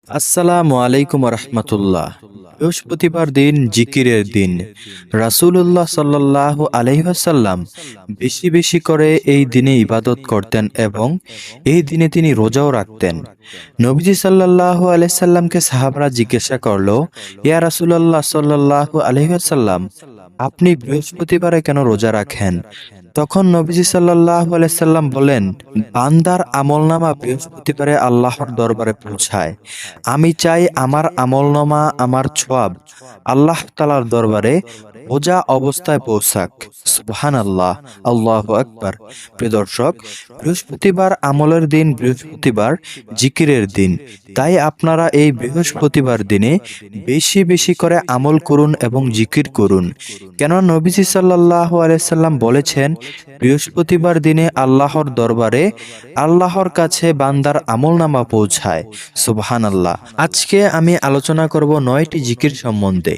আসসালামু আলাইকুম রহমতুল্লাহ। বৃহস্পতিবার দিন জিকিরের দিন। রাসূলুল্লাহ সাল্লাল্লাহু আলাইহি ওয়াসাল্লাম বেশি বেশি করে এই দিনে ইবাদত করতেন এবং এই দিনে তিনি রোজাও রাখতেন। নবীজি সাল্লাল্লাহু আলাইহি সাল্লামকে সাহাবারা জিজ্ঞাসা করলো, ইয়া রাসূলুল্লাহ সাল্লাল্লাহু আলাইহি ওয়াসাল্লাম, আপনি বৃহস্পতিবারে কেন রোজা রাখেন? তখন নবীজি সাল্লাল্লাহু আলাইহি সাল্লাম বলেন, বান্দার আমলনামা বৃহস্পতিবারে আল্লাহর দরবারে পৌঁছায়। আমি চাই আমার আমলনামা, আমার সওয়াব আল্লাহ তাআলার দরবারে রোজা অবস্থায় পৌঁছাক। সুবহানাল্লাহ, আল্লাহু আকবার। প্রিয় দর্শক, বৃহস্পতিবার আমলের দিন, বৃহস্পতিবার জিকিরের দিন। তাই আপনারা এই বৃহস্পতিবার দিনে বেশি বেশি করে আমল করুন এবং জিকির করুন। কেন নবীজি সাল্লাল্লাহু আলাইহি সাল্লাম বলেছেন, বৃহস্পতিবার দিনে আল্লাহর দরবারে, আল্লাহর কাছে বান্দার আমলনামা পৌঁছায়। সুবহানাল্লাহ। আজকে আমি আলোচনা করব 9টি জিকির সম্বন্ধে,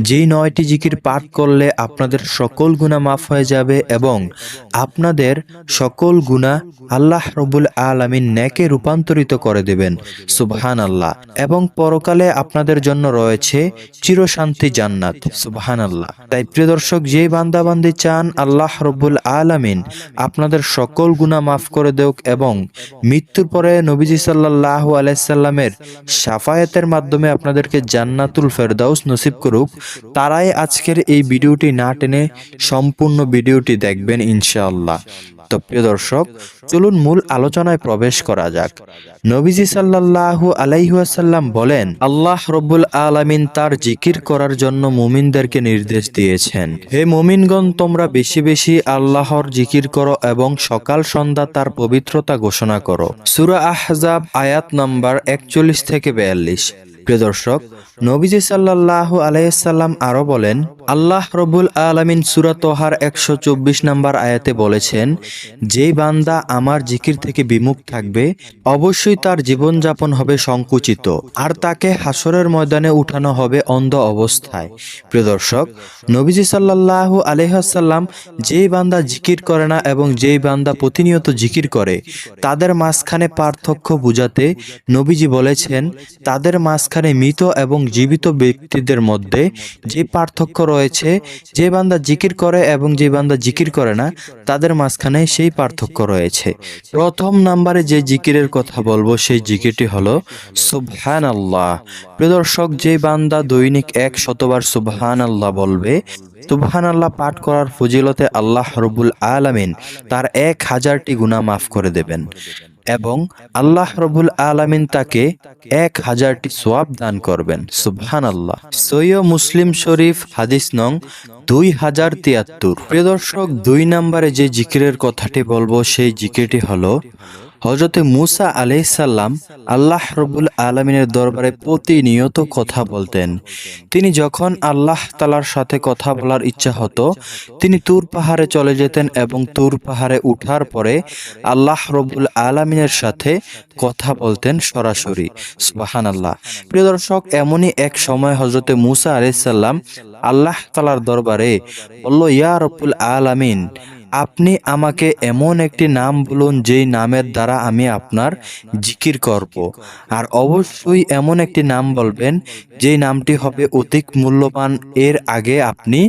যেই 9টি জিকির পাঠ করলে আপনাদের সকল গুনাহ মাফ হয়ে যাবে এবং আপনাদের সকল গুনাহ আল্লাহ রব্বুল আলামিন নেকে রূপান্তরিত করে দেবেন। সুবহানাল্লাহ। এবং পরকালে আপনাদের জন্য রয়েছে চিরশান্তি জান্নাত। সুবহানাল্লাহ। তাই প্রিয় দর্শক, যেই বান্দাবান্দি চান আল্লাহ রব্বুল আলামিন আপনাদের সকল গুনাহ মাফ করে দেউক এবং মৃত্যুর পরে নবীজি সাল্লাল্লাহু আলাইহি সাল্লামের শাফায়াতের মাধ্যমে আপনাদেরকে জান্নাতুল ফেরদাউস নসিব করুক, তারাই আজকের এই ভিডিওটি না টেনে সম্পূর্ণ ভিডিওটি দেখবেন ইনশাআল্লাহ। তো প্রিয় দর্শক, চলুন মূল আলোচনায় প্রবেশ করা যাক। নবীজি সাল্লাল্লাহু আলাইহি ওয়াসাল্লাম বলেন, আল্লাহ রব্বুল আলামিন তার জিকির করার জন্য মুমিনদেরকে নির্দেশ দিয়েছেন, হে মুমিনগণ, তোমরা বেশি বেশি আল্লাহর জিকির করো এবং সকাল সন্ধ্যা তার পবিত্রতা ঘোষণা করো। সূরা আহজাব আয়াত নম্বর 41 থেকে 42। প্রিয় দর্শক, নবীজি সাল্লাল্লাহু আলাইহি সাল্লাম আরো বলেন, আল্লাহ রব্বুল আলামিন সূরা তোহার 124 নম্বর আয়াতে বলেছেন, যেই বান্দা আমার জিকির থেকে বিমুখ থাকবে অবশ্যই তার জীবনযাপন হবে সংকুচিত আর তাকে হাসরের ময়দানে উঠানো হবে অন্ধ অবস্থায়। প্রিয় দর্শক, নবীজি সাল্লাল্লাহু আলাইহি ওয়াসাল্লাম যেই বান্দা জিকির করে না এবং যেই বান্দা প্রতিনিয়ত জিকির করে তাদের মাঝখানে পার্থক্য বুঝাতে নবীজি বলেছেন, তাদের মাঝখানে মৃত এবং জীবিত ব্যক্তিদের মধ্যে যে পার্থক্য রয়েছে, যে বান্দা জিকির করে এবং যে বান্দা জিকির করে না তাদের মাঝখানে সেই পার্থক্য রয়েছে। প্রথম নম্বরে যে জিকিরের কথা বলবো সেই জিকিরটি হলো সুবহানাল্লাহ। প্রিয় দর্শক, যে বান্দা দৈনিক 100বার সুবহানাল্লাহ বলবে, সুবহানাল্লাহ পাঠ করার ফজিলতে আল্লাহ রব্বুল আলামিন তার 1000টি গুনাহ মাফ করে দেবেন এবং আল্লাহ রব্বুল আলামিন তাকে 1000টি সওয়াব দান করবেন। সুবহানাল্লাহ। সহিহ মুসলিম শরীফ হাদিস নং 2073। প্রিয় দর্শক, 2 নম্বরে যে জিকিরের কথাটি বলবো সেই জিকিরটি হলো, হযরতে মূসা আলাইহিস সালাম আল্লাহ রব্বুল আলামিনের দরবারে প্রতিনিয়ত কথা বলতেন। তিনি যখন আল্লাহ তাআলার সাথে কথা বলার ইচ্ছা হতো তিনি তুর পাহাড়ে চলে যেতেন এবং তুর পাহাড়ে উঠার পরে আল্লাহ রব্বুল আলামিনের সাথে কথা বলতেন সরাসরি। সুবহানাল্লাহ। প্রিয় দর্শক, এমনই এক সময় হযরতে মূসা আলাইহিস সালাম আল্লাহ তাআলার দরবারে বলল, ইয়া রব্বুল আলামিন, আপনি আমাকে এমন একটি নাম বলুন যেই নামের দ্বারা আমি আপনার জিকির করব, আর অবশ্যই এমন একটি নাম বলবেন যেই নামটি হবে অধিক মূল্যবান। এর আগে আপনি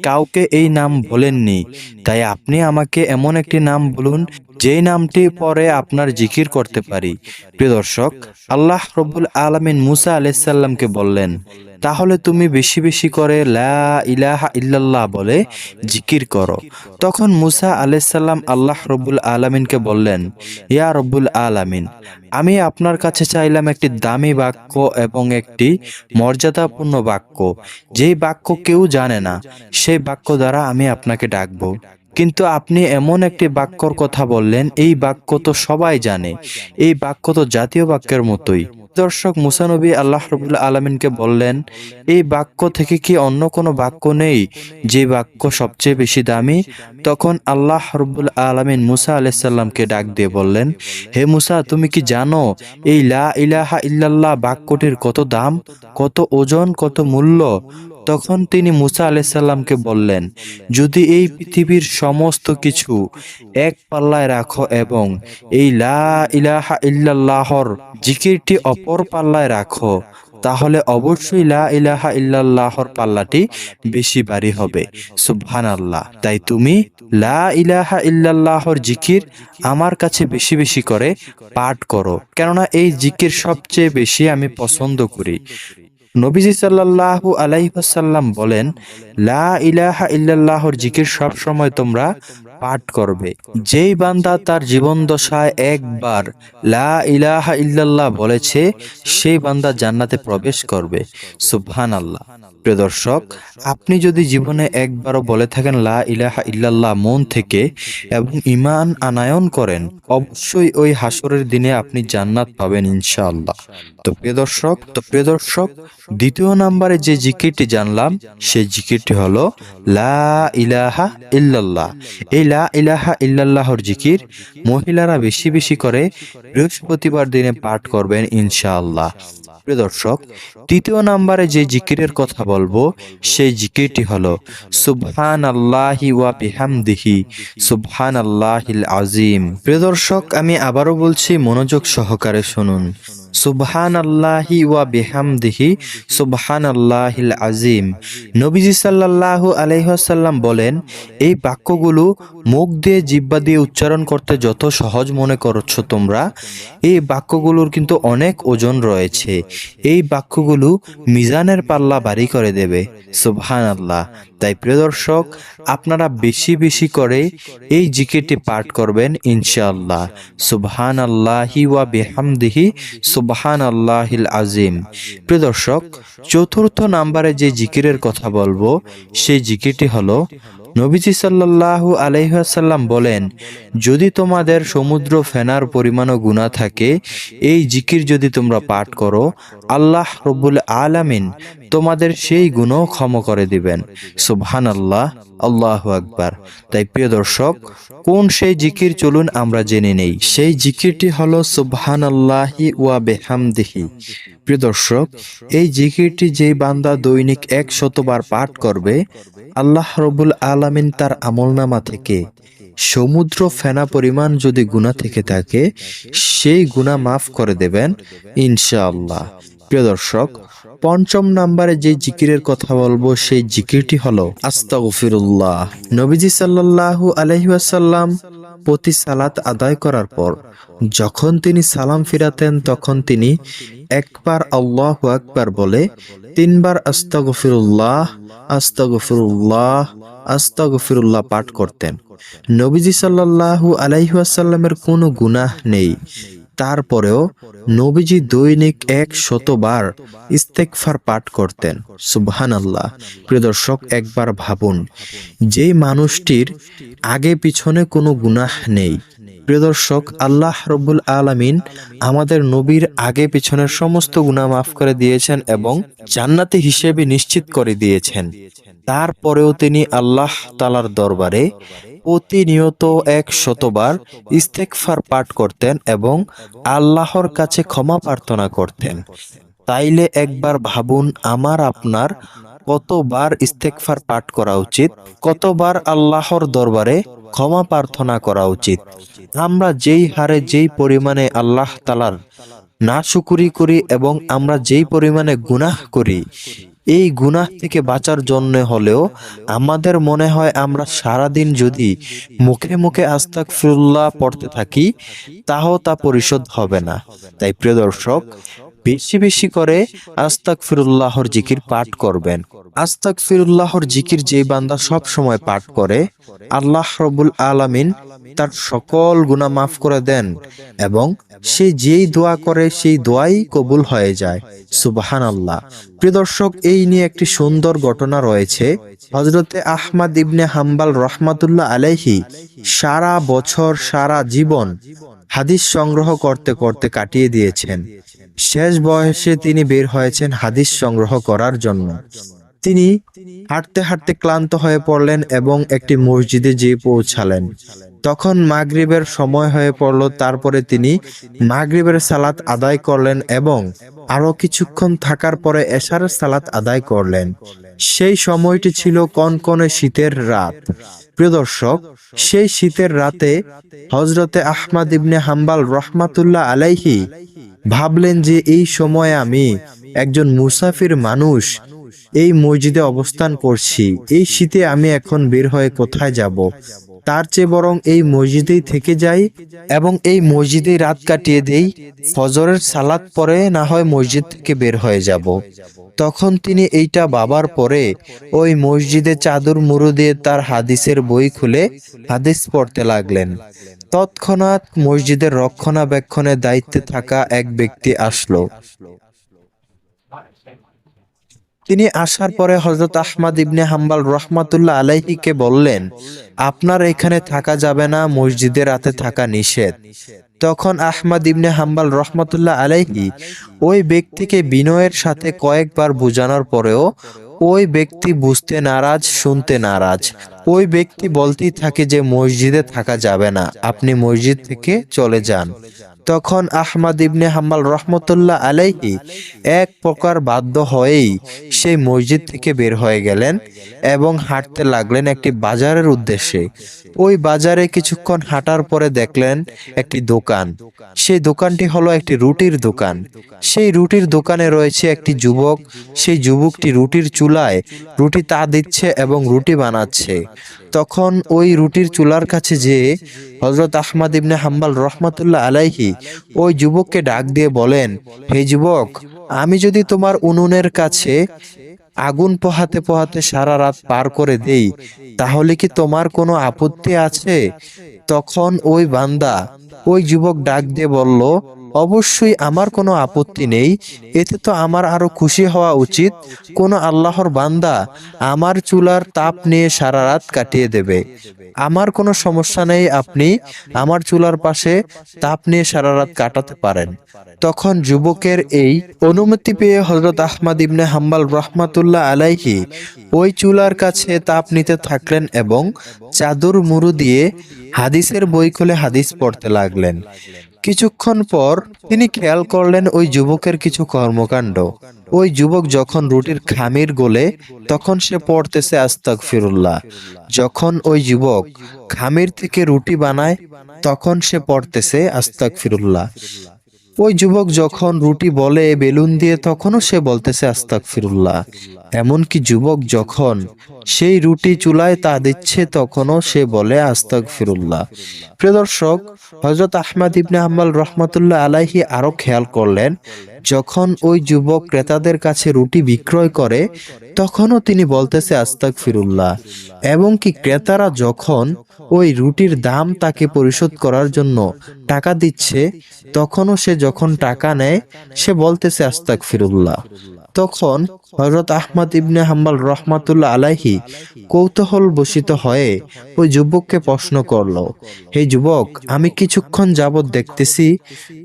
কাউকে এই নাম বলেননি, তাই আপনি আমাকে এমন একটি নাম বলুন যেই নামটি পরে আপনার জিকির করতে পারি। প্রিয় দর্শক, আল্লাহ রব্বুল আলামিন মূসা আলাইহিস সালামকে বললেন, তাহলে তুমি বেশি বেশি করে লা ইলাহা ইল্লাল্লাহ বলে জিকির করো। তখন মূসা আলাইহিস সালাম আল্লাহ রব্বুল আলামিনকে বললেন, ইয়া রব্বুল আলামিন, আমি আপনার কাছে চাইলাম একটি দামি বাক্য এবং একটি মর্যাদাপূর্ণ বাক্য, যেই বাক্য কেউ জানে না, সেই বাক্য দ্বারা আমি আপনাকে ডাকবো। কিন্তু আপনি এমন একটি বাক্যর কথা বললেন, এই বাক্য তো সবাই জানে, এই বাক্য তো জাতীয় বাক্যের মতোই। দর্শক, মূসা নবী আল্লাহ রাব্বুল আলামিনকে বললেন, এই বাক্য থেকে কি অন্য কোনো বাক্য নেই যে বাক্য সবচেয়ে বেশি দামি? তখন আল্লাহ রাব্বুল আলামিন মূসা আলাইহিস সালামকে ডাক দিয়ে বললেন, হে মূসা, তুমি কি জানো এই লা ইলাহা ইল্লাল্লাহ বাক্যটির কত দাম, কত ওজন, কত মূল্য? তখন তিনি মুসা আলাইসাল্লামকে বললেন, যদি এই পৃথিবীর সমস্ত কিছু এক পাল্লায় রাখো এবং এই লা ইলাহা ইল্লাল্লাহর জিকিরটি অপর পাল্লায় রাখো, তাহলে অবশ্যই লা ইলাহা ইল্লাল্লাহর পাল্লাটি বেশি ভারী হবে। সুবহানাল্লাহ। তাই তুমি লা ইলাহা ইল্লাল্লাহর জিকির আমার কাছে বেশি বেশি করে পাঠ করো, কেননা এই জিকির সবচেয়ে বেশি আমি পছন্দ করি। নবীজি সাল্লাল্লাহু আলাইহি ওয়াসাল্লাম বলেন, লা ইলাহা ইল্লাল্লাহর জিকির সব সময় তোমরা পাঠ করবে। যেই বান্দা তার জীবন দশায় একবার লা ইলাহা ইল্লাল্লাহ বলেছে, সেই বান্দা জান্নাতে প্রবেশ করবে। সুবহানাল্লাহ। প্রিয় দর্শক, আপনি যদি জীবনে একবারও বলে থাকেন লা ইলাহা ইল্লাল্লাহ মন থেকে এবং ঈমান আনায়ন করেন, অবশ্যই ওই হাসরের দিনে আপনি জান্নাত পাবেন ইনশাআল্লাহ। তো প্রিয় দর্শক, দ্বিতীয় নম্বরে যে জিকিরটি জানলাম, সেই জিকিরটি হলো লা ইলাহা ইল্লাল্লাহ। এই লা ইলাহা ইল্লাল্লাহর জিকির মহিলারা বেশি বেশি করে বৃহস্পতিবার দিনে পাঠ করবেন ইনশাআল্লাহ। প্রিয় দর্শক, তৃতীয় নম্বরে যে জিকিরের কথা বলবো, সেই জিকিরটি হলো সুবহানাল্লাহি ওয়া বিহামদিহি সুবহানাল্লাহিল আযীম। প্রিয় দর্শক, আমি আবারও বলছি, মনোযোগ সহকারে শুনুন। সুবহানাল্লাহি ওয়া বিহামদিহি সুবহানাল্লাহিল আযীম। নবীজি সাল্লাল্লাহু আলাইহি ওয়াসাল্লাম বলেন, এই বাক্যগুলো মুখ দিয়ে জিহ্বা দিয়ে উচ্চারণ করতে যত সহজ মনে করছো তোমরা, এই বাক্যগুলোর কিন্তু অনেক ওজন রয়েছে। এই বাক্যগুলো মিজানের পাল্লা ভারী করে দেবে। সুবহানাল্লাহ। তাই প্রিয় দর্শক, আপনারা বেশি বেশি করে এই জিকিরটি পাঠ করবেন ইনশাআল্লাহ। সুবহানাল্লাহি ওয়া বিহামদিহি সুবহানাল্লাহিল আযীম। প্রিয় দর্শক, চতুর্থ নম্বরে যে জিকিরের কথা বলবো, সেই জিকিরটি হলো, নবীজি সাল্লাল্লাহু আলাইহি ওয়াসাল্লাম বলেন, যদি তোমাদের সমুদ্র ফেনার পরিমাণও গুনাহ থাকে, এই জিকির যদি তোমরা পাঠ করো, আল্লাহ রব্বুল আলামিন তোমাদের সেই গুনাহ ক্ষমা করে দিবেন। সুবহানাল্লাহ, আল্লাহু আকবার। তাই প্রিয় দর্শক, কোন সেই জিকির চলুন আমরা জেনে নেই। সেই জিকিরটি হলো সুবহানাল্লাহি ওয়া বিহামদিহি। প্রিয় দর্শক, এই জিকিরটি যেই বান্দা দৈনিক 100 বার পাঠ করবে, আল্লাহ রব্বুল আলামিন তার আমলনামা থেকে সমুদ্র ফেনা পরিমাণ যদি গুনাহ থেকে থাকে, সেই গুনাহ মাফ করে দেবেন ইনশাআল্লাহ। প্রিয় দর্শক, পঞ্চম নম্বরে যে জিকিরের কথা বলবো, সেই জিকিরটি হলো আস্তাগফিরুল্লাহ। নবীজি সাল্লাল্লাহু আলাইহি ওয়াসাল্লাম প্রতি সালাত আদায় করার পর যখন তিনি সালাম ফিরাতেন, তখন তিনি একবার আল্লাহু আকবার বলে 3 বার আস্তাগফিরুল্লাহ আস্তাগফিরুল্লাহ আস্তাগফিরুল্লাহ পাঠ করতেন। নবীজি সাল্লাল্লাহু আলাইহি ওয়াসাল্লামের কোনো গুনাহ নেই, তারপরেও নবীজি দৈনিক 100 বার ইস্তেগফার পাঠ করতেন। সুবহানাল্লাহ। প্রিয় দর্শক, একবার ভাবুন, যেই মানুষটির আগে পিছনে কোনো গুনাহ নেই। প্রিয় দর্শক, আল্লাহ রব্বুল আলামিন আমাদের নবীর আগে পিছনের সমস্ত গুনাহ মাফ করে দিয়েছেন এবং জান্নাতি হিসেবে নিশ্চিত করে দিয়েছেন। তারপরেও তিনি আল্লাহ তাআলার দরবারে প্রতিনিয়ত 100 বার ইস্তেগফার পাঠ করতেন এবং আল্লাহর কাছে ক্ষমা প্রার্থনা করতেন। তাইলে একবার ভাবুন, আমার আপনার কতবার ইস্তেগফার পাঠ করা উচিত, কতবার আল্লাহর দরবারে ক্ষমা প্রার্থনা করা উচিত। আমরা যেই হারে যেই পরিমাণে আল্লাহ তাআলার নাশুকরি করি এবং আমরা যেই পরিমাণে গুনাহ করি, এই গুনাহ থেকে বাঁচার জন্য হলেও আমাদের মনে হয় আমরা সারাদিন যদি মুখে মুখে আস্তাগফিরুল্লাহ পড়তে থাকি, তাও তা পরিশোধ হবে না। তাই প্রিয় দর্শক, বেশি বেশি করে আস্তাগফিরুল্লাহর জিকির পাঠ করবেন। আস্তাগফিরুল্লাহর জিকির যে বান্দা সব সময় পাঠ করে, আল্লাহ রব্বুল আলামিন তার সকল গুনাহ মাফ করে দেন এবং সে যেই দোয়া করে সেই দোয়াই কবুল হয়ে যায়। সুবহানাল্লাহ। প্রিয় দর্শক, এই নিয়ে একটি সুন্দর ঘটনা রয়েছে। হযরতে আহমদ ইবনে হাম্বল রাহমাতুল্লাহ আলাইহি সারা বছর সারা জীবন হাদিস সংগ্রহ করতে করতে কাটিয়ে দিয়েছেন। শেষ বয়সে তিনি বের হয়েছেন হাদিস সংগ্রহ করার জন্য। তিনি হাঁটতে হাঁটতে ক্লান্ত হয়ে পড়লেন এবং একটি মসজিদে যেয়ে পৌঁছালেন। তখন মাগরিবের সময় হয়ে পড়ল। তারপরে তিনি মাগরিবের সালাত আদায় করলেন এবং আরো কিছুক্ষণ থাকার পরে এশারের সালাত আদায় করলেন। সেই সময়টি ছিল কনকনে শীতের রাত। প্রিয় দর্শক, সেই শীতের রাতে হযরতে আহমদ ইবনে হাম্বল রাহমাতুল্লাহ আলাইহি ভাবলেন যে এই সময়ে আমি একজন মুসাফির মানুষ এই মসজিদে অবস্থান করছি। এই শীতে আমি এখন বের হয়ে কোথায় যাব? তার চেয়ে বরং এই মসজিদেই থেকে যাই এবং এই মসজিদেই রাত কাটিয়ে দেই। ফজরের সালাত পরে না হয় মসজিদ থেকে বের হয়ে যাব। তখন তিনি এইটা ভাবার পরে ওই মসজিদে চাদর মুড়ো দিয়ে তার হাদিসের বই খুলে হাদিস পড়তে লাগলেন। তৎক্ষণাৎ মসজিদের রক্ষণাবেক্ষণের দায়িত্বে থাকা এক ব্যক্তি আসলো। তিনি আসার পরে হযরত আহমদ ইবনে হাম্বল রাহমাতুল্লাহ আলাইহিকে বললেন, আপনার এখানে থাকা যাবে না, মসজিদে রাতে থাকা নিষেধ। তখন আহমদ ইবনে হাম্বল রাহমাতুল্লাহ আলাইহি ওই ব্যক্তিকে বিনয়ের সাথে কয়েকবার বোঝানোর পরেও ওই ব্যক্তি বুঝতে নারাজ, শুনতে নারাজ। ওই ব্যক্তি বলতেই থাকে যে মসজিদে থাকা যাবে না, আপনি মসজিদ থেকে চলে যান। তখন আহমদ ইবনে হাম্বল রাহমাতুল্লাহ আলাইহি এক প্রকার বাধ্য হয়েই সেই মসজিদ থেকে বের হয়ে গেলেন এবং হাঁটতে লাগলেন একটি বাজারের উদ্দেশ্যে। ওই বাজারে কিছুক্ষণ হাঁটার পরে দেখলেন একটি দোকান। সেই দোকানটি হলো একটি রুটির দোকান। সেই রুটির দোকানে রয়েছে একটি যুবক। সেই যুবকটি রুটির চুলায় রুটি তা দিচ্ছে এবং রুটি বানাচ্ছে। তখন ওই রুটির চুলার কাছে যেয়ে হযরত আহমদ ইবনে হাম্বল রাহমাতুল্লাহ আলাইহি ওই যুবককে ডাক দিয়ে বলেন, হে যুবক, আমি যদি তোমার উনুনের কাছে আগুন পোহাতে পোহাতে সারা রাত পার করে দেই, তাহলে কি তোমার কোনো আপত্তি আছে? তখন ওই বান্দা, ওই যুবক ডাক দিয়ে বলল, অবশ্যই আমার কোনো আপত্তি নেই। এতে তো আমার আরো খুশি হওয়া উচিত। কোন আল্লাহর বান্দা আমার চুলার তাপ নিয়ে সারা রাত কাটিয়ে দেবে, আমার কোনো সমস্যা নেই। আপনি আমার চুলার পাশে তাপ নিয়ে সারা রাত কাটাতে পারেন। তখন যুবকের এই অনুমতি পেয়ে হযরত আহমদ ইবনে হাম্বল রাহমাতুল্লাহ আলাইহি ওই চুলার কাছে তাপ নিতে থাকলেন এবং চাদর মুড়ো দিয়ে হাদিসের বই খুলে হাদিস পড়তে লাগলেন। কিছুক্ষণ পর তিনি খেয়াল করলেন ওই যুবকের কিছু কর্মকাণ্ড। ওই যুবক যখন রুটির খামির গোলে তখন সে পড়তেছে আস্তাগফিরুল্লাহ। যখন ওই যুবক খামির থেকে রুটি বানায় তখন সে পড়তেছে আস্তাগফিরুল্লাহ। ওই যুবক যখন রুটি বলে বেলুন দিয়ে তখনও সে বলতেছে আস্তাগফিরুল্লাহ। এমনকি যুবক যখন সেই রুটি চুলায় তা দিচ্ছে তখনও সে বলে আস্তাগফিরুল্লাহ। প্রিয় দর্শক, হযরত আহমদ ইবনে হাম্বল রাহমাতুল্লাহ আলাইহি আরো খেয়াল করলেন, যখন ওই যুবক ক্রেতাদের কাছে রুটি বিক্রয় করে তখনও তিনি বলতেছে আস্তাগফিরুল্লাহ। এবং কি ক্রেতারা যখন ওই রুটির দাম তাকে পরিশোধ করার জন্য টাকা দিচ্ছে তখনও সে যখন টাকা নেয় সে বলতেছে আস্তাগফিরুল্লাহ। তখন হযরত আহমদ ইবনে হাম্বল রাহমাতুল্লাহ আলাইহি কৌতূহল বশিত হয়ে ওই যুবককে প্রশ্ন করলো, হে যুবক, আমি কিছুক্ষণ যাবৎ দেখতেছি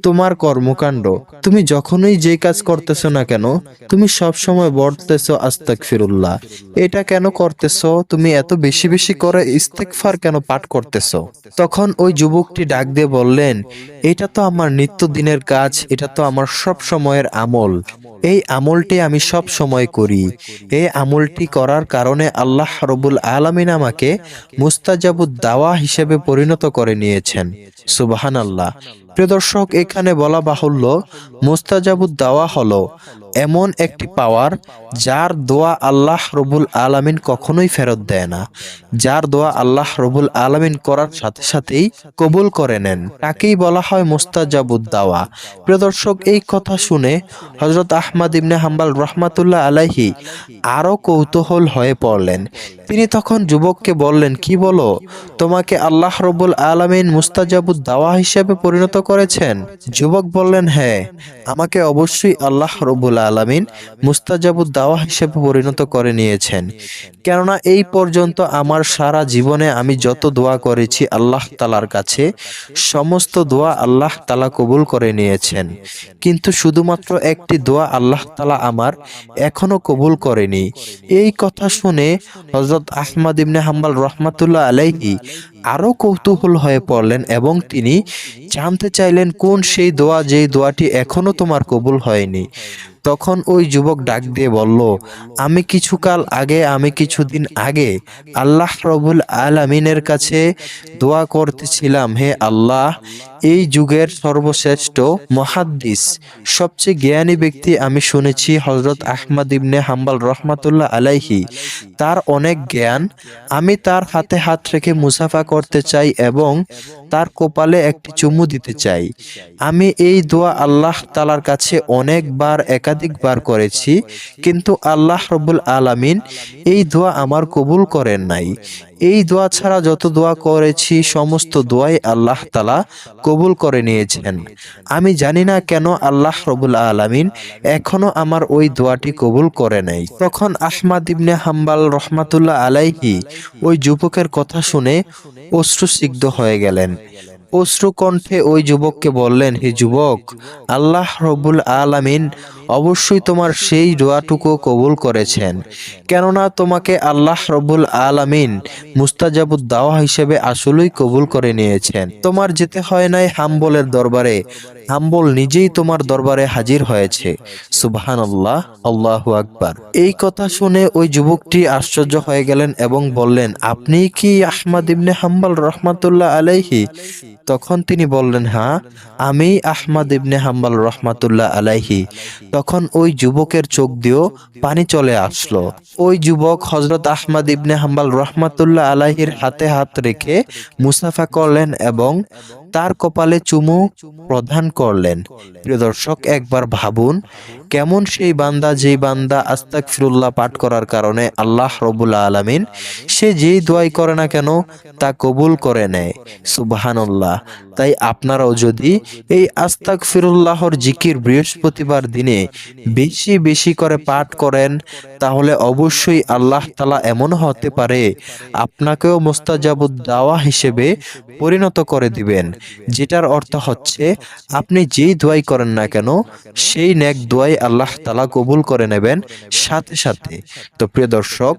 তোমার কর্মকাণ্ড। তুমি যখনই যে কাজ করতেছো না কেন তুমি সব সময় বলতেছো আস্তাগফিরুল্লাহ। এটা কেন করতেছো? তুমি এত বেশি বেশি করে ইস্তেগফার কেন পাঠ করতেছো? তখন ওই যুবকটি ডাক দিয়ে বললেন, এটা তো আমার নিত্যদিনের কাজ, এটা তো আমার সব সময়ের আমল। এই আমলটি আমি সব সময় করি। এই আমলটি করার কারণে আল্লাহ রাব্বুল আলামিন আমাকে মুস্তাজাবুদ দাওয়া হিসেবে পরিণত করে নিয়েছেন। সুবহানাল্লাহ। প্রিয় দর্শক, এখানে বলা বাহুল্য মুস্তাজাবুদ দাওয়া হলো এমন একটি পাওয়ার যার দোয়া আল্লাহ রাব্বুল আলামিন কখনোই ফেরত দেয় না। যার দোয়া আল্লাহ রাব্বুল আলামিন করার সাথে সাথেই কবুল করে নেন, তাকেই বলা হয় মুস্তাজাবুদ দাওয়া। প্রিয় দর্শক, এই কথা শুনে হযরত আহমদ ইবনে হাম্বল রাহমাতুল্লাহ আলাইহি আরো কৌতূহল হয়ে পড়লেন। তিনি তখন যুবককে বললেন, কি বলো, তোমাকে আল্লাহ রব্বুল আলামিন মুস্তাজাবুদ দাওয়া হিসেবে পরিণত করেছেন? যুবক বললেন, হ্যাঁ, আমাকে অবশ্যই আল্লাহ রব্বুল আলামিন মুস্তাজাবুদ দাওয়া হিসেবে পরিণত করে নিয়েছেন। কেননা এই পর্যন্ত আমার সারা জীবনে আমি যত দোয়া করেছি আল্লাহ তালার কাছে, সমস্ত দোয়া আল্লাহ তালা কবুল করে নিয়েছেন। কিন্তু শুধুমাত্র একটি দোয়া আল্লাহ তালা আমার এখনো কবুল করেনি। এই কথা শুনে হযরত আহমদ ইবনে হাম্বল রহমাতুল্লাহ আলাইহি আরো কৌতূহল হয়ে পড়লেন এবং তিনি জানতে চাইলেন, কোন সেই দোয়া যেই দোয়াটি এখনো তোমার কবুল হয়নি। তখন ওই যুবক ডাক দিয়ে বলল, আমি কিছুদিন আগে আল্লাহ রব্বুল আলামিনের কাছে দোয়া করতেছিলাম, হে আল্লাহ, এই যুগের সর্বশ্রেষ্ঠ মুহাদ্দিস, সবচেয়ে জ্ঞানী ব্যক্তি আমি শুনেছি হযরত আহমদ ইবনে হাম্বল রহমাতুল্লাহ আলাইহি, তার অনেক জ্ঞান। আমি তার হাতে হাত রেখে মুসাফা করতে চাই এবং তার কপালে একটি চুমু দিতে চাই। আমি এই দোয়া আল্লাহ তালার কাছে একাধিকবার করেছি, কিন্তু আল্লাহ রব্বুল আলামিন এই দোয়া আমার কবুল করেন নাই। এই দোয়া ছাড়া যত দোয়া করেছি সমস্ত দোয়াই আল্লাহ তালা কবুল করে নিয়েছেন। আমি জানি না কেন আল্লাহ রব্বুল আলামিন এখনো আমার ওই দোয়াটি কবুল করে নাই। তখন আহমদ ইবনে হাম্বল রহমাতুল্লাহ আলাইহি ওই যুবকের কথা শুনে অশ্রুসিক্ত হয়ে গেলেন। অশ্রু কণ্ঠে ওই যুবককে বললেন, হে যুবক, আল্লাহ রব্বুল আলামিন অবশ্যই তোমার সেই দোয়াটুকু কবুল করেছেন। কেননা তোমাকে আল্লাহ রব্বুল আলামিন মুস্তাজাবুদ দাওয়া হিসেবে আসলেই কবুল করে নিয়েছেন। তোমার যেতে হয় নাই হাম্বলের দরবারে, হাম্বল নিজেই তোমার দরবারে হাজির হয়েছে। সুবহানাল্লাহ, আল্লাহু আকবার। এই কথা শুনে ওই যুবকটি আশ্চর্য হয়ে গেলেন এবং বললেন, আপনি কি আহমদ ইবনে হাম্বল রহমাতুল্লাহ আলাইহি? তখন তিনি বললেন, হ্যাঁ, আমি আহমদ ইবনে হাম্বল রহমাতুল্লাহ আলাইহি। তখন ওই যুবকের চোখ দিয়েও পানি চলে আসলো। ওই যুবক হযরত আহমদ ইবনে হাম্বল রহমাতুল্লাহ আলাইহির হাতে হাত রেখে মুসাফা করলেন এবং তার কপালে চুমু প্রদান করলেন। প্রিয় দর্শক, একবার ভাবুন, কেমন সেই বান্দা, যেই বান্দা আস্তাগফিরুল্লাহ পাঠ করার কারণে আল্লাহ রব্বুল আলামিন সে যেই দোয়াই করে না কেন তা কবুল করে নেয়। সুবহানাল্লাহ। তাই আপনারাও যদি এই আস্তাগফিরুল্লাহর জিকির বৃহস্পতিবার দিনে বেশি বেশি করে পাঠ করেন, তাহলে অবশ্যই আল্লাহ তাআলা এমন হতে পারে আপনাকেও মুস্তাজাবুদ দাওয়া হিসেবে পরিণত করে দিবেন, যেটার অর্থ হচ্ছে আপনি যেই দোয়াই করেন না কেন সেই নেক দোয়াই আল্লাহ তাআলা কবুল করে নেবেন সাথে সাথে। তো প্রিয় দর্শক,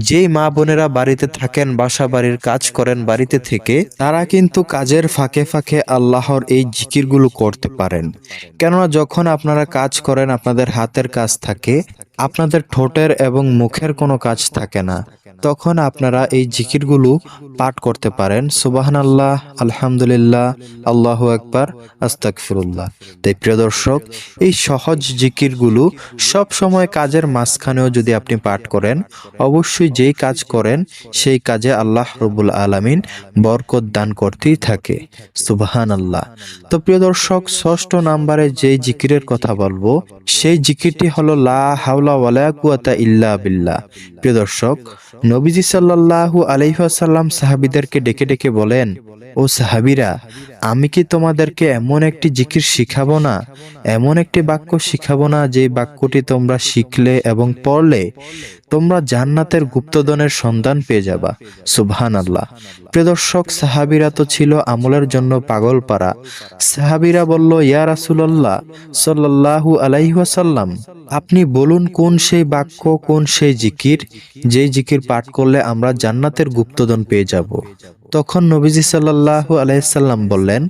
যেই মা বোনেরা বাড়িতে থাকেন, বাসা বাড়ির কাজ করেন বাড়িতে থেকে, তারা কিন্তু কাজের ফাঁকে ফাঁকে আল্লাহর এই জিকিরগুলো করতে পারেন। কেননা যখন আপনারা কাজ করেন, আপনাদের হাতের কাজ থাকে, আপনাদের ঠোঁটের এবং মুখের কোনো কাজ থাকে না, তখন আপনারা এই জিকিরগুলো পাঠ করতে পারেন। সুবহানাল্লাহ, আলহামদুলিল্লাহ, আল্লাহু আকবার, আস্তাগফিরুল্লাহ। তাই প্রিয় দর্শক, এই সহজ জিকিরগুলো সব সময় কাজের মাঝখানেও যদি আপনি পাঠ করেন, অবশ্যই যেই কাজ করেন সেই কাজে আল্লাহ রব্বুল আলামিন বরকত দান করতেই থাকে। সুবহানাল্লাহ। তো প্রিয় দর্শক, ষষ্ঠ নম্বরে যেই জিকিরের কথা বলবো সেই জিকিরটি হলো লা হাওলা ওয়ালা কুওয়াতা ইল্লা বিল্লাহ। প্রিয় দর্শক, নবীজি সাল্লাল্লাহু আলাইহি ওয়াসাল্লাম সাহাবীদেরকে ডেকে ডেকে বলেন, ও সাহাবীরা, আমি কি তোমাদেরকে এমন একটি জিকির শিখাবো না, এমন একটি বাক্য শিখাবো না, যে বাক্যটি তোমরা শিখলে এবং পড়লে তোমরা জান্নাতের গুপ্তধনের সন্ধান পেয়ে যাবা। সুবহানাল্লাহ। প্রিয় দর্শক, সাহাবীরা তো ছিল আমলের জন্য পাগল পারা। সাহাবীরা বলল, ইয়া রাসূলুল্লাহ সাল্লাল্লাহু আলাইহি ওয়াসাল্লাম, আপনি বলুন কোন সেই বাক্য, কোন সেই জিকির, যেই জিকির পাঠ করলে আমরা জান্নাতের গুপ্তধন পেয়ে যাব। তখন নবীজি সাল্লাল্লাহু আলাইহি সাল্লাম বললেন,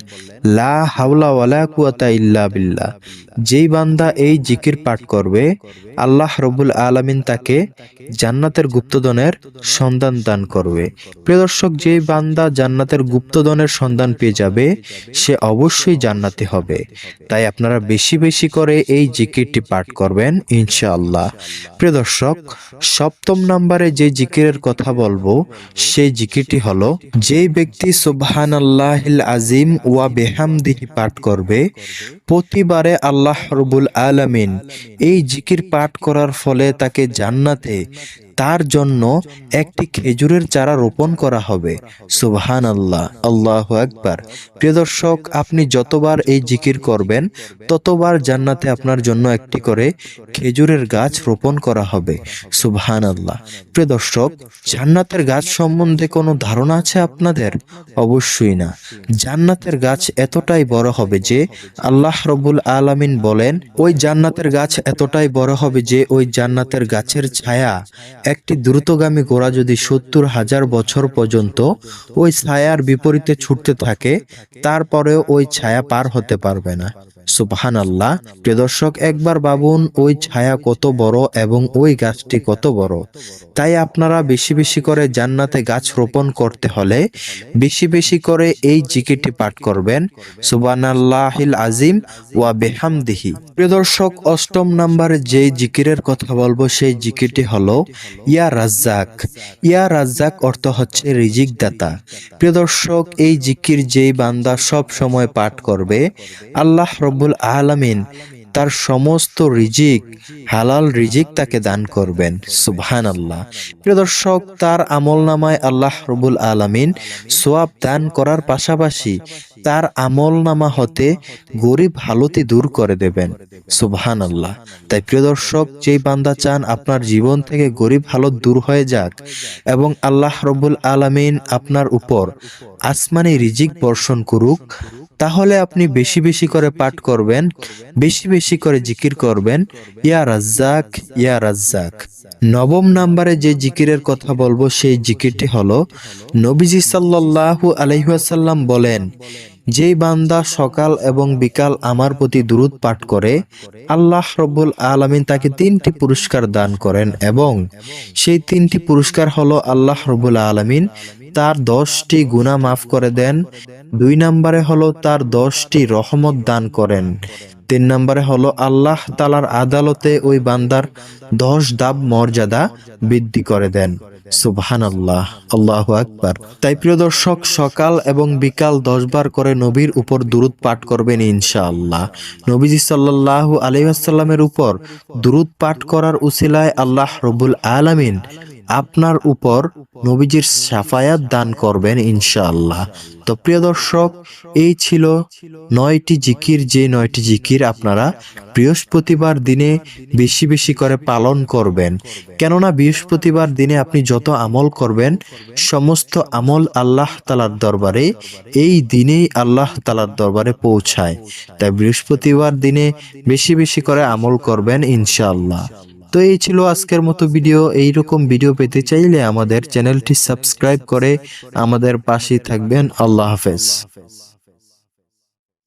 লা হাওলা ওয়ালা কুওয়াতা ইল্লা বিল্লাহ। যেই বান্দা এই জিকির পাঠ করবে, আল্লাহ রব্বুল আলামিন তাকে জান্নাতের গুপ্তধনের সন্ধান দান করবে। প্রিয় দর্শক, যেই বান্দা জান্নাতের গুপ্তধনের সন্ধান পেয়ে যাবে সে অবশ্যই জান্নাতি হবে। তাই আপনারা বেশি বেশি করে এই জিকিরটি পাঠ করবেন ইনশাআল্লাহ। প্রিয় দর্শক, সপ্তম নম্বরে যে জিকিরের কথা বলবো সেই জিকিরটি হলো, যেই ব্যক্তি সুবহানাল্লাহিল আজিম ওয়া বিহামদিহি পাঠ করবে, প্রতিবারে আল্লাহ রব্বুল আলামিন এই জিকির পাঠ করার ফলে তাকে জান্নাতে তার জন্য একটি খেজুরের চারা রোপণ করা হবে। সুবহানাল্লাহ, আল্লাহু আকবার। প্রিয় দর্শক, আপনি যতবার এই জিকির করবেন ততবার জান্নাতে আপনার জন্য একটি করে খেজুরের গাছ রোপণ করা হবে। সুবহানাল্লাহ। প্রিয় দর্শক, জান্নাতের গাছ সম্বন্ধে কোনো ধারণা আছে আপনাদের? অবশ্যই না। জান্নাতের গাছ এতটাই বড় হবে যে আল্লাহ রব্বুল আলামিন বলেন, ওই জান্নাতের গাছ এতটাই বড় হবে যে ওই জান্নাতের গাছের ছায়া একটি দ্রুতগামী ঘোড়া যদি 70,000 বছর পর্যন্ত ওই ছায়ার বিপরীতে ছুটতে থাকে, তারপরেও ওই ছায়া পার হতে পারবে না। সুবহানাল্লাহ। প্রিয় দর্শক, একবার ভাবুন ওই ছায়া কত বড় এবং ওই গাছটি কত বড়। তাই আপনারা বেশি বেশি করে জান্নাতে গাছ রোপণ করতে হলে বেশি বেশি করে এই জিকিরটি পাঠ করবেন, সুবহানাল্লাহিল আজিম ওয়া বিহামদিহি। প্রিয় দর্শক, 8ম নম্বরে যেই জিকিরের কথা বলবো সেই জিকিরটি হলো ইয়া রাজ্জাক। ইয়া রাজ্জাক অর্থ হচ্ছে রিজিক দাতা। প্রিয় দর্শক, এই জিকির যেই বান্দা সব সময় পাঠ করবে, আল্লাহ রব্বুল আলামিন তার সমস্ত রিজিক, হালাল রিজিক তাকে দান করবেন। সুবহানাল্লাহ। প্রিয় দর্শক, তার আমলনামায় আল্লাহ রব্বুল আলামিন সওয়াব দান করার পাশাপাশি তার আমলনামা হতে গরিব হালতি দূর করে দেবেন। সুবহানাল্লাহ। তাই প্রিয় দর্শক, যেই বান্দা চান আপনার জীবন থেকে গরিব হালত দূর হয়ে যাক এবং আল্লাহ রব্বুল আলামিন আপনার উপর আসমানি রিজিক বর্ষণ করুক, তাহলে আপনি বেশি বেশি করে পাঠ করবেন, বেশি বেশি করে জিকির করবেন, ইয়া রাজ্জাক, ইয়া রাজ্জাক। 9ম নম্বরে যে জিকিরের কথা বলবো সেই জিকিরটি হলো, নবীজি সাল্লাল্লাহু আলাইহি ওয়াসাল্লাম বলেন, যেই বান্দা সকাল এবং বিকাল আমার প্রতি দুরূদ পাঠ করে, আল্লাহ রব্বুল আলামিন তাকে 3টি পুরস্কার দান করেন এবং সেই 3টি পুরস্কার হলো, আল্লাহ রব্বুল আলামিন তার 10টি গুনাহ মাফ করে দেন, 2 নম্বরে হলো তার 10টি রহমত দান করেন, 3 নম্বরে হলো আল্লাহ তাআলার আদালতে ওই বান্দার 10 ধাপ মর্যাদা বৃদ্ধি করে দেন। সুবহানাল্লাহ, আল্লাহু আকবার। তাই প্রিয় দর্শক, সকাল এবং বিকাল 10 বার করে নবীর উপর দুরূদ পাঠ করবেন ইনশাআল্লাহ। নবীজি সাল্লাল্লাহু আলাইহি ওয়াসাল্লামের উপর দুরূদ পাঠ করার উসিলায় আল্লাহ রব্বুল আলামিন আপনার উপর নবীজির শাফায়াত দান করবেন ইনশাআল্লাহ। তো প্রিয় দর্শক, এই ছিল 9টি জিকির, যে 9টি জিকির আপনারা বৃহস্পতিবার দিনে বেশি বেশি করে পালন করবেন। কেননা বৃহস্পতিবার দিনে আপনি যত আমল করবেন সমস্ত আমল আল্লাহ তাআলার দরবারে এই দিনেই আল্লাহ তাআলার দরবারে পৌঁছায়। তাই বৃহস্পতিবার দিনে বেশি বেশি করে আমল করবেন ইনশাআল্লাহ। তো এই ছিল আজকের মতো ভিডিও। এইরকম ভিডিও পেতে চাইলে আমাদের চ্যানেলটি সাবস্ক্রাইব করে আমাদের পাশেই থাকবেন। আল্লাহ হাফেজ।